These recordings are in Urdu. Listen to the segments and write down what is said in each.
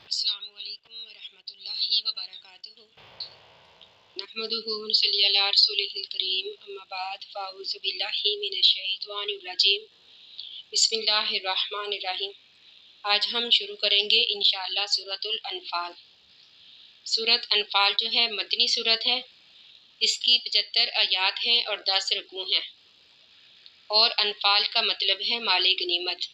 السلام علیکم ورحمۃ اللہ وبرکاتہ نحمدہ ونصلی علی رسولہ الکریم اما بعد فاعوذ باللہ من الشیطان الرجیم بسم اللہ الرحمن الرحیم۔ آج ہم شروع کریں گے انشاءاللہ سورۃ الانفال۔ سورۃ انفال جو ہے مدنی سورت ہے، اس کی 75 آیات ہیں اور 10 رکوع ہیں، اور انفال کا مطلب ہے مال غنیمت۔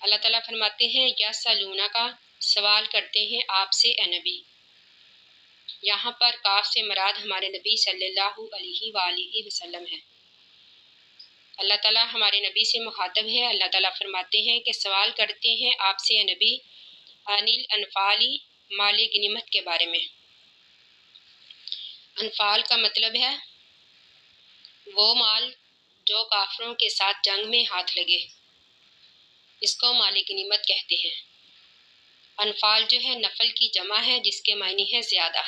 اللہ تعالیٰ فرماتے ہیں یسألونہ کا سوال کرتے ہیں آپ سے اے نبی۔ یہاں پر کاف سے مراد ہمارے نبی صلی اللہ علیہ وآلہ وسلم ہے۔ اللہ تعالیٰ ہمارے نبی سے مخاطب ہے۔ اللہ تعالیٰ فرماتے ہیں کہ سوال کرتے ہیں آپ سے اے نبی انل انفالی مال غنیمت کے بارے میں۔ انفال کا مطلب ہے وہ مال جو کافروں کے ساتھ جنگ میں ہاتھ لگے، اس کو مال غنیمت کہتے ہیں۔ انفال جو ہے نفل کی جمع ہے جس کے معنی ہے زیادہ۔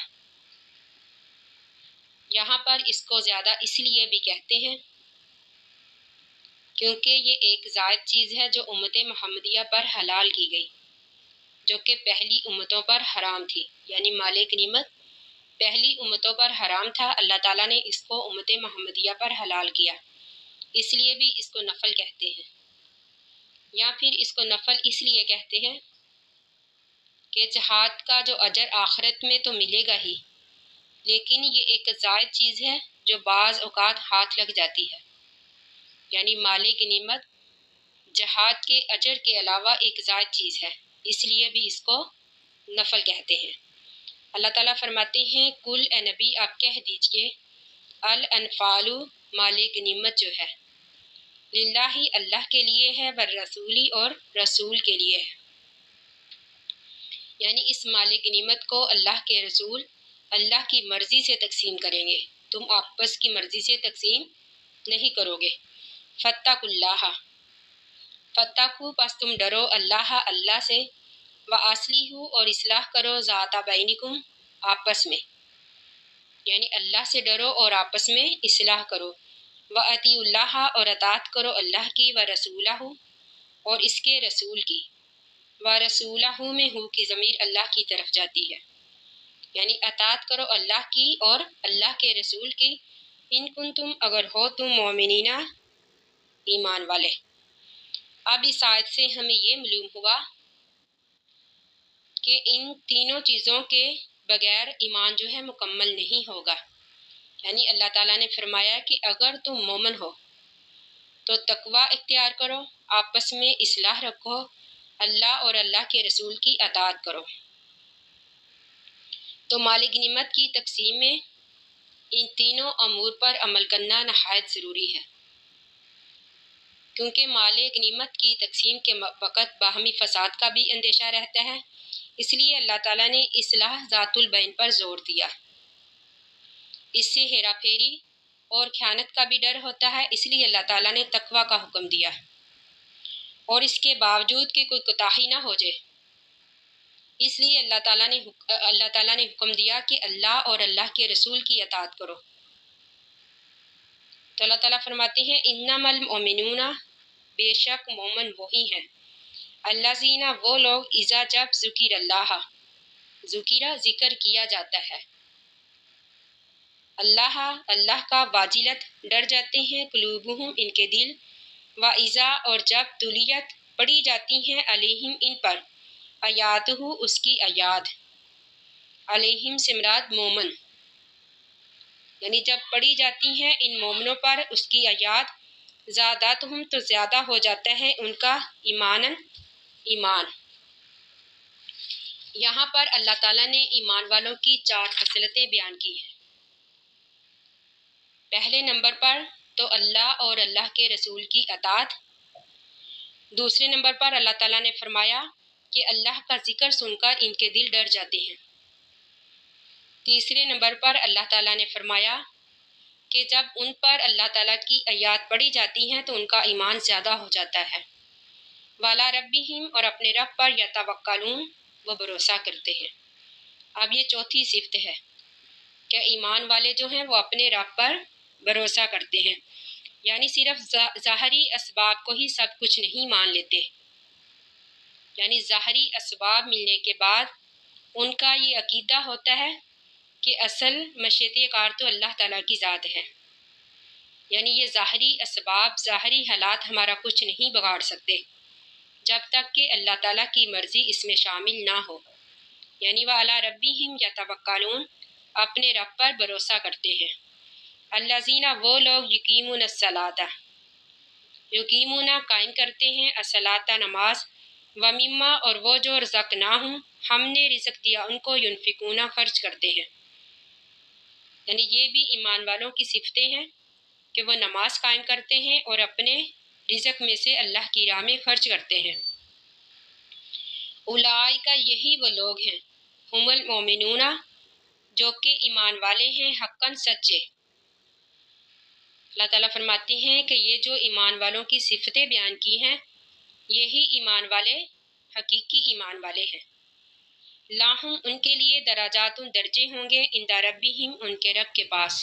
یہاں پر اس کو زیادہ اس لیے بھی کہتے ہیں کیونکہ یہ ایک زائد چیز ہے جو امت محمدیہ پر حلال کی گئی، جو کہ پہلی امتوں پر حرام تھی، یعنی مال غنیمت پہلی امتوں پر حرام تھا، اللہ تعالیٰ نے اس کو امت محمدیہ پر حلال کیا، اس لیے بھی اس کو نفل کہتے ہیں۔ یا پھر اس کو نفل اس لیے کہتے ہیں کہ جہاد کا جو اجر آخرت میں تو ملے گا ہی، لیکن یہ ایک زائد چیز ہے جو بعض اوقات ہاتھ لگ جاتی ہے، یعنی مال غنیمت جہاد کے اجر کے علاوہ ایک زائد چیز ہے، اس لیے بھی اس کو نفل کہتے ہیں۔ اللہ تعالیٰ فرماتے ہیں کل اے نبی آپ کہہ دیجئے الانفال مال غنیمت جو ہے للہ اللہ کے لیے ہے، والرسولی اور رسول کے لیے ہے، یعنی اس مال غنیمت کو اللہ کے رسول اللہ کی مرضی سے تقسیم کریں گے، تم آپس کی مرضی سے تقسیم نہیں کرو گے۔ فاتقوا اللہ فتقوا پس تم ڈرو اللہ اللہ سے، واصلحوا اور اصلاح کرو ذات بینکم آپس میں، یعنی اللہ سے ڈرو اور آپس میں اصلاح کرو۔ وَأَطِیعُوا اللہ اور اطاعت کرو اللہ کی، ورسولہ اور اس کے رسول کی، ورسولہ میں ہو کی ضمیر اللہ کی طرف جاتی ہے، یعنی اطاعت کرو اللہ کی اور اللہ کے رسول کی، ان کنتم اگر ہو تم مومنین ایمان والے۔ اب اس آیت سے ہمیں یہ معلوم ہوا کہ ان تینوں چیزوں کے بغیر ایمان جو ہے مکمل نہیں ہوگا، یعنی اللہ تعالیٰ نے فرمایا کہ اگر تم مومن ہو تو تقوی اختیار کرو، آپس میں اصلاح رکھو، اللہ اور اللہ کے رسول کی اطاعت کرو۔ تو مال غنیمت کی تقسیم میں ان تینوں امور پر عمل کرنا نہایت ضروری ہے، کیونکہ مال غنیمت کی تقسیم کے وقت باہمی فساد کا بھی اندیشہ رہتا ہے، اس لیے اللہ تعالیٰ نے اصلاح ذات البین پر زور دیا۔ اس سے ہیرا پھیری اور خیانت کا بھی ڈر ہوتا ہے، اس لیے اللہ تعالیٰ نے تقوی کا حکم دیا، اور اس کے باوجود کہ کوئی کوتاہی نہ ہو جائے، اس لیے اللہ تعالیٰ نے حکم دیا کہ اللہ اور اللہ کے رسول کی اطاعت کرو۔ تو اللہ تعالیٰ فرماتے ہیں انما المؤمنون بے شک مومن وہی ہیں، الذین وہ لوگ اذا جب ذکر اللہ ذکر کیا جاتا ہے اللہ کا واجلت ڈر جاتے ہیں، قلوبہم ان کے دل، واذا اور جب تلیت پڑھی جاتی ہیں علیہم ان پر آیاتہ اس کی آیات، علیہم سے مراد مومن، یعنی جب پڑھی جاتی ہیں ان مومنوں پر اس کی آیات، زادتہم تو زیادہ ہو جاتا ہے ان کا ایمان۔ یہاں پر اللہ تعالیٰ نے ایمان والوں کی 4 خصلتیں بیان کی ہیں۔ پہلے نمبر پر تو اللہ اور اللہ کے رسول کی اطاعت، دوسرے نمبر پر اللہ تعالیٰ نے فرمایا کہ اللہ کا ذکر سن کر ان کے دل ڈر جاتے ہیں، تیسرے نمبر پر اللہ تعالیٰ نے فرمایا کہ جب ان پر اللہ تعالیٰ کی آیات پڑھی جاتی ہیں تو ان کا ایمان زیادہ ہو جاتا ہے، وَعَلَىٰ رَبِّهِمْ اور اپنے رب پر یتوکلون وہ بھروسہ کرتے ہیں۔ اب یہ چوتھی صفت ہے کہ ایمان والے جو ہیں وہ اپنے رب پر بھروسہ کرتے ہیں، یعنی صرف ظاہری اسباب کو ہی سب کچھ نہیں مان لیتے، یعنی ظاہری اسباب ملنے کے بعد ان کا یہ عقیدہ ہوتا ہے کہ اصل مشیت کار تو اللہ تعالیٰ کی ذات ہے، یعنی یہ ظاہری اسباب، ظاہری حالات ہمارا کچھ نہیں بگاڑ سکتے جب تک کہ اللہ تعالیٰ کی مرضی اس میں شامل نہ ہو۔ یعنی وَعَلَىٰ رَبِّهِمْ يَتَوَكَّلُونَ، اپنے رب پر بھروسہ کرتے ہیں۔ الذین، وہ لوگ یقیمون الصلاۃ، یقیمون قائم کرتے ہیں، الصلاۃ نماز، ومما، اور وہ جو رزقناہم، ہم نے رزق دیا ان کو، ینفقون خرچ کرتے ہیں۔ یعنی یہ بھی ایمان والوں کی صفتیں ہیں کہ وہ نماز قائم کرتے ہیں اور اپنے رزق میں سے اللہ کی راہ میں خرچ کرتے ہیں۔ اولئک، یہی وہ لوگ ہیں، ہم المؤمنون، جو کہ ایمان والے ہیں، حقاً سچے۔ اللہ تعالیٰ فرماتے ہیں کہ یہ جو ایمان والوں کی صفتیں بیان کی ہیں، یہی ایمان والے حقیقی ایمان والے ہیں۔ لاہم، ان کے لیے درجات، درجے ہوں گے، عند ربہم، ان کے رب کے پاس،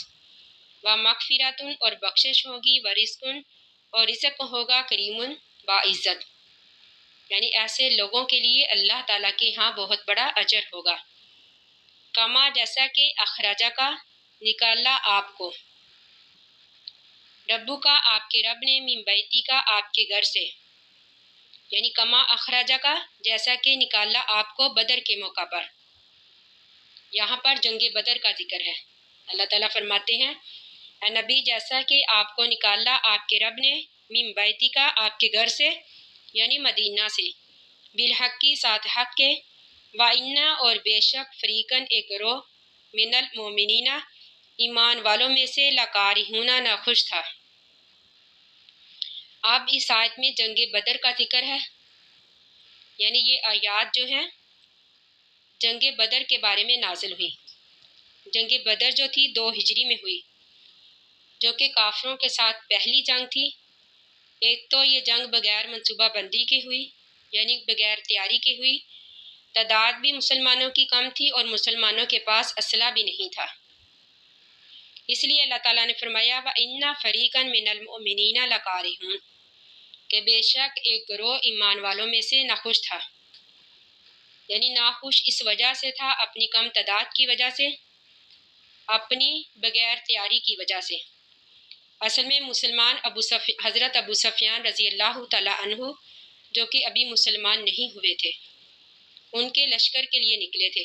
ومغفرۃ، اور بخشش ہوگی، ورزق، اور رزق ہوگا، کریم، باعزت۔ یعنی ایسے لوگوں کے لیے اللہ تعالیٰ کے ہاں بہت بڑا اجر ہوگا۔ کما، جیسا کہ اخرجہ کا، نکالا آپ کو، ربو کا، آپ کے رب نے، من بیتی کا، آپ کے گھر سے، یعنی کما اخرجہ کا، جیسا کہ نکالا آپ کو بدر کے موقع پر۔ یہاں پر جنگ بدر کا ذکر ہے۔ اللہ تعالیٰ فرماتے ہیں اے نبی، جیسا کہ آپ کو نکالا آپ کے رب نے، من بیتی کا، آپ کے گھر سے، یعنی مدینہ سے، بالحق کی، ساتھ حق کے، وَإِنَّا، اور بے شک، فریقاً، ایک گروہ، من المؤمنین، ایمان والوں میں سے، لَکَارِہُونَ، ناخوش تھا۔ اب اس آیت میں جنگ بدر کا ذکر ہے، یعنی یہ آیات جو ہیں جنگ بدر کے بارے میں نازل ہوئی۔ جنگ بدر جو تھی 2 ہجری میں ہوئی، جو کہ کافروں کے ساتھ پہلی جنگ تھی۔ ایک تو یہ جنگ بغیر منصوبہ بندی کی ہوئی، یعنی بغیر تیاری کی ہوئی، تعداد بھی مسلمانوں کی کم تھی اور مسلمانوں کے پاس اسلحہ بھی نہیں تھا۔ اس لیے اللہ تعالیٰ نے فرمایا وَإِنَّ فَرِيقًا مِنَ الْمُؤْمِنِينَ لَكَارِهُونَ، کہ بے شک ایک گروہ ایمان والوں میں سے ناخوش تھا۔ یعنی ناخوش اس وجہ سے تھا، اپنی کم تعداد کی وجہ سے، اپنی بغیر تیاری کی وجہ سے۔ اصل میں مسلمان حضرت ابو سفیان رضی اللہ تعالیٰ عنہ، جو کہ ابھی مسلمان نہیں ہوئے تھے، ان کے لشکر کے لیے نکلے تھے۔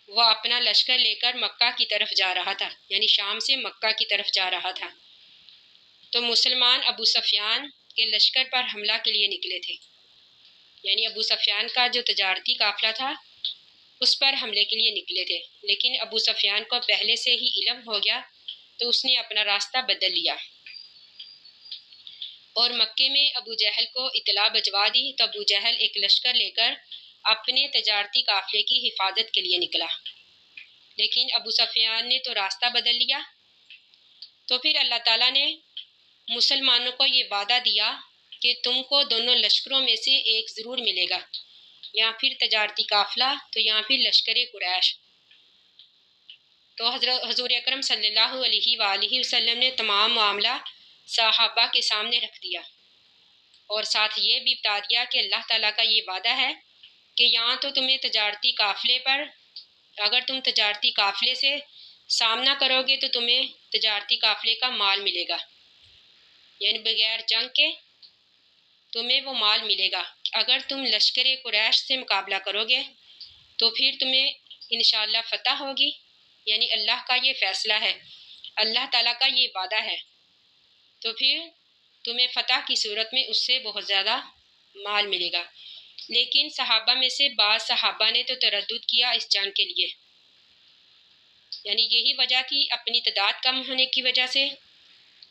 وہ اپنا لشکر لے کر مکہ کی طرف جا رہا تھا، یعنی شام سے مکہ کی طرف جا رہا تھا۔ تو مسلمان ابو سفیان کے لشکر پر حملہ کے لیے نکلے تھے، یعنی ابو سفیان کا جو تجارتی قافلہ تھا اس پر حملے کے لیے نکلے تھے، لیکن ابو سفیان کو پہلے سے ہی علم ہو گیا تو اس نے اپنا راستہ بدل لیا اور مکے میں ابو جہل کو اطلاع بھجوا دی۔ تو ابو جہل ایک لشکر لے کر اپنے تجارتی قافلے کی حفاظت کے لیے نکلا، لیکن ابو سفیان نے تو راستہ بدل لیا۔ تو پھر اللہ تعالیٰ نے مسلمانوں کو یہ وعدہ دیا کہ تم کو دونوں لشکروں میں سے ایک ضرور ملے گا، یا پھر تجارتی قافلہ تو یا پھر لشکر قریش۔ تو حضور اکرم صلی اللہ علیہ وآلہ وسلم نے تمام معاملہ صحابہ کے سامنے رکھ دیا اور ساتھ یہ بھی بتا دیا کہ اللہ تعالیٰ کا یہ وعدہ ہے کہ یہاں تو تمہیں تجارتی قافلے پر، اگر تم تجارتی قافلے سے سامنا کرو گے تو تمہیں تجارتی قافلے کا مال ملے گا، یعنی بغیر جنگ کے تمہیں وہ مال ملے گا۔ اگر تم لشکر قریش سے مقابلہ کرو گے تو پھر تمہیں انشاءاللہ فتح ہوگی، یعنی اللہ کا یہ فیصلہ ہے، اللہ تعالیٰ کا یہ وعدہ ہے، تو پھر تمہیں فتح کی صورت میں اس سے بہت زیادہ مال ملے گا۔ لیکن صحابہ میں سے بعض صحابہ نے تو تردد کیا اس جنگ کے لیے، یعنی یہی وجہ تھی اپنی تعداد کم ہونے کی وجہ سے،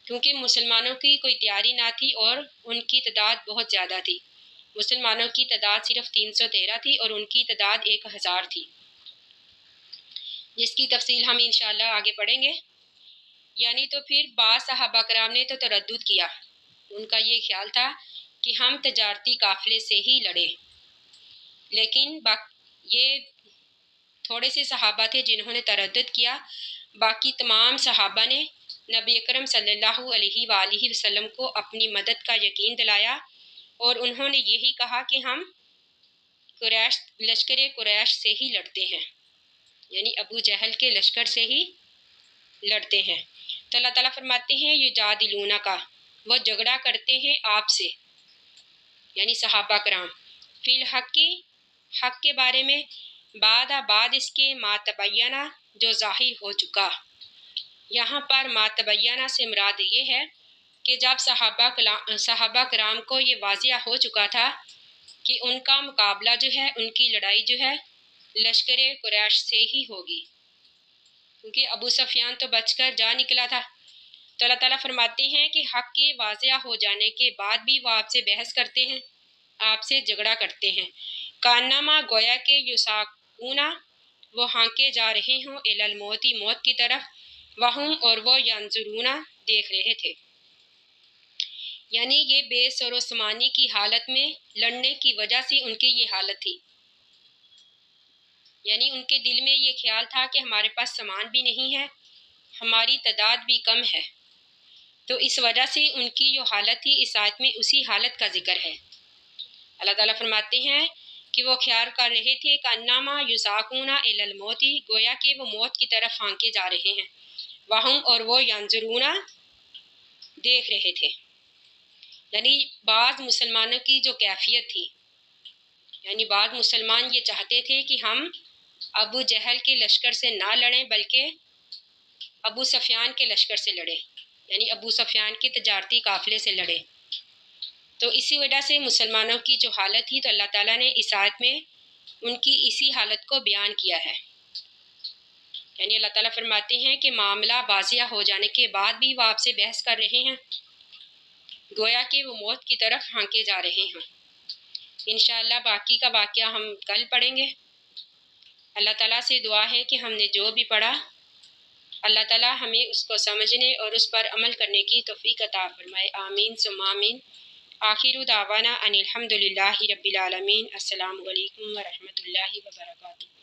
کیونکہ مسلمانوں کی کوئی تیاری نہ تھی اور ان کی تعداد بہت زیادہ تھی۔ مسلمانوں کی تعداد صرف 313 تھی اور ان کی تعداد 1000 تھی، جس کی تفصیل ہم انشاءاللہ آگے پڑھیں گے۔ یعنی تو پھر بعض صحابہ کرام نے تو تردد کیا، ان کا یہ خیال تھا کہ ہم تجارتی قافلے سے ہی لڑیں، لیکن یہ تھوڑے سے صحابہ تھے جنہوں نے تردد کیا، باقی تمام صحابہ نے نبی اکرم صلی اللہ علیہ وآلہ وسلم کو اپنی مدد کا یقین دلایا اور انہوں نے یہی کہا کہ ہم لشکر قریش سے ہی لڑتے ہیں، یعنی ابو جہل کے لشکر سے ہی لڑتے ہیں۔ تو اللہ تعالیٰ فرماتے ہیں یجادلونک، وہ جھگڑا کرتے ہیں آپ سے، یعنی صحابہ کرام، فی الحق کی، حق کے بارے میں، بعد اس کے ما تبینہ، جو ظاہر ہو چکا۔ یہاں پر ما تبینہ سے مراد یہ ہے کہ جب صحابہ کرام کو یہ واضح ہو چکا تھا کہ ان کا مقابلہ جو ہے، ان کی لڑائی جو ہے لشکر قریش سے ہی ہوگی، کیونکہ ابو سفیان تو بچ کر جا نکلا تھا۔ تو اللہ تعالیٰ فرماتے ہیں کہ حق کے واضح ہو جانے کے بعد بھی وہ آپ سے بحث کرتے ہیں، آپ سے جھگڑا کرتے ہیں۔ کانما، گویا کہ یساقونا، وہ ہانکے جا رہے ہوں، الی الموت، موت کی طرف، وہم، اور وہ ینظرون، دیکھ رہے تھے۔ یعنی یہ بے سر و سامانی کی حالت میں لڑنے کی وجہ سے ان کی یہ حالت تھی، یعنی ان کے دل میں یہ خیال تھا کہ ہمارے پاس سامان بھی نہیں ہے، ہماری تعداد بھی کم ہے، تو اس وجہ سے ان کی جو حالت تھی اس آیت میں اسی حالت کا ذکر ہے۔ اللہ تعالیٰ فرماتے ہیں کہ وہ خیال کر رہے تھے کانما یساقون الی الموت، گویا کہ وہ موت کی طرف ہانکے جا رہے ہیں، وہم، اور وہ ینظرون، دیکھ رہے تھے۔ یعنی بعض مسلمانوں کی جو کیفیت تھی، یعنی بعض مسلمان یہ چاہتے تھے کہ ہم ابو جہل کے لشکر سے نہ لڑیں بلکہ ابو سفیان کے لشکر سے لڑیں، یعنی ابو سفیان کے تجارتی قافلے سے لڑیں۔ تو اسی وجہ سے مسلمانوں کی جو حالت تھی، تو اللہ تعالیٰ نے اس آیت میں ان کی اسی حالت کو بیان کیا ہے۔ یعنی اللہ تعالیٰ فرماتے ہیں کہ معاملہ واضح ہو جانے کے بعد بھی وہ آپ سے بحث کر رہے ہیں، گویا کہ وہ موت کی طرف ہانکے جا رہے ہیں۔ انشاءاللہ باقی کا واقعہ ہم کل پڑھیں گے۔ اللہ تعالیٰ سے دعا ہے کہ ہم نے جو بھی پڑھا، اللہ تعالیٰ ہمیں اس کو سمجھنے اور اس پر عمل کرنے کی توفیق عطا فرمائے، آمین ثم آمین۔ آخر دعوانا ان الحمد للہ رب العالمین۔ السلام علیکم ورحمۃ اللہ وبرکاتہ۔